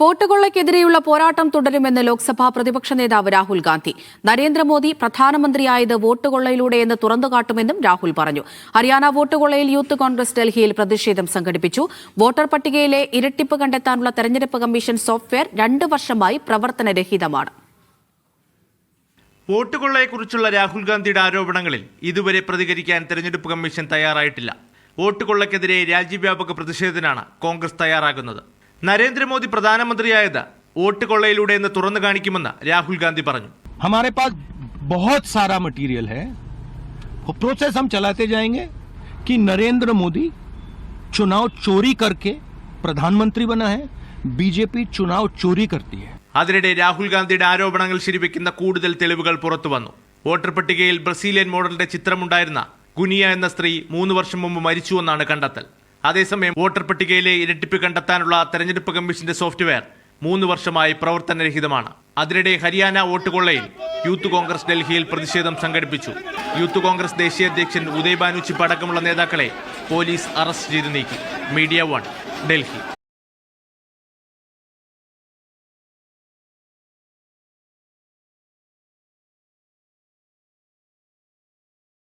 വോട്ടുകൊള്ളയ്ക്കെതിരെയുള്ള പോരാട്ടം തുടരുമെന്ന് ലോക്സഭാ പ്രതിപക്ഷ നേതാവ് രാഹുൽ ഗാന്ധി. നരേന്ദ്രമോദി പ്രധാനമന്ത്രിയായത് വോട്ടുകൊള്ളയിലൂടെയെന്ന് തുറന്നുകാട്ടുമെന്നും രാഹുൽ പറഞ്ഞു. ഹരിയാന വോട്ടുകൊള്ളയിൽ യൂത്ത് കോൺഗ്രസ് ഡൽഹിയിൽ പ്രതിഷേധം സംഘടിപ്പിച്ചു. വോട്ടർ പട്ടികയിലെ ഇരട്ടിപ്പ് കണ്ടെത്താനുള്ള തെരഞ്ഞെടുപ്പ് കമ്മീഷൻ സോഫ്റ്റ്വെയർ 2 വർഷമായി പ്രവർത്തനരഹിതമാണ്. വോട്ടുകൊള്ളയെക്കുറിച്ചുള്ള രാഹുൽ ഗാന്ധിയുടെ ആരോപണങ്ങളിൽ ഇതുവരെ പ്രതികരിക്കാൻ തെരഞ്ഞെടുപ്പ് കമ്മീഷൻ തയ്യാറായിട്ടില്ല. വോട്ടുകൊള്ളയ്ക്കെതിരെ രാജ്യവ്യാപക പ്രതിഷേധത്തിനാണ് കോൺഗ്രസ് തയ്യാറാകുന്നത്. നരേന്ദ്രമോദി പ്രധാനമന്ത്രിയായത് വോട്ടുകൊള്ളയിലൂടെ എന്ന് തുറന്നു കാണിക്കുമെന്ന് രാഹുൽ ഗാന്ധി പറഞ്ഞു. हमारे पास बहुत सारा मटेरियल है, वो प्रोसेस हम चलाते जाएंगे कि नरेंद्र मोदी चुनाव चोरी करके प्रधानमंत्री बना है, बीजेपी चुनाव चोरी करती है. അതിനിടെ രാഹുൽ ഗാന്ധിയുടെ ആരോപണങ്ങൾ ശരിവെക്കുന്ന കൂടുതൽ തെളിവുകൾ പുറത്തു വന്നു. വോട്ടർ പട്ടികയിൽ ബ്രസീലിയൻ മോഡലിന്റെ ചിത്രമുണ്ടായിരുന്ന ഗുനിയ എന്ന സ്ത്രീ 3 വർഷം മുമ്പ് മരിച്ചുവെന്നാണ് കണ്ടെത്തൽ. അതേസമയം വോട്ടർ പട്ടികയിലെ ഇരട്ടിപ്പ് കണ്ടെത്താനുള്ള തെരഞ്ഞെടുപ്പ് കമ്മീഷന്റെ സോഫ്റ്റ്വെയർ 3 വർഷമായി പ്രവർത്തനരഹിതമാണ്. അതിനിടെ ഹരിയാന വോട്ടുകൊള്ളയിൽ യൂത്ത് കോൺഗ്രസ് ഡൽഹിയിൽ പ്രതിഷേധം സംഘടിപ്പിച്ചു. യൂത്ത് കോൺഗ്രസ് ദേശീയ അധ്യക്ഷൻ ഉദയ് ഭാനു ചിപ്പ് അടക്കമുള്ള നേതാക്കളെ പോലീസ് അറസ്റ്റ് ചെയ്ത് നീക്കി. മീഡിയ 1 ഡൽഹി.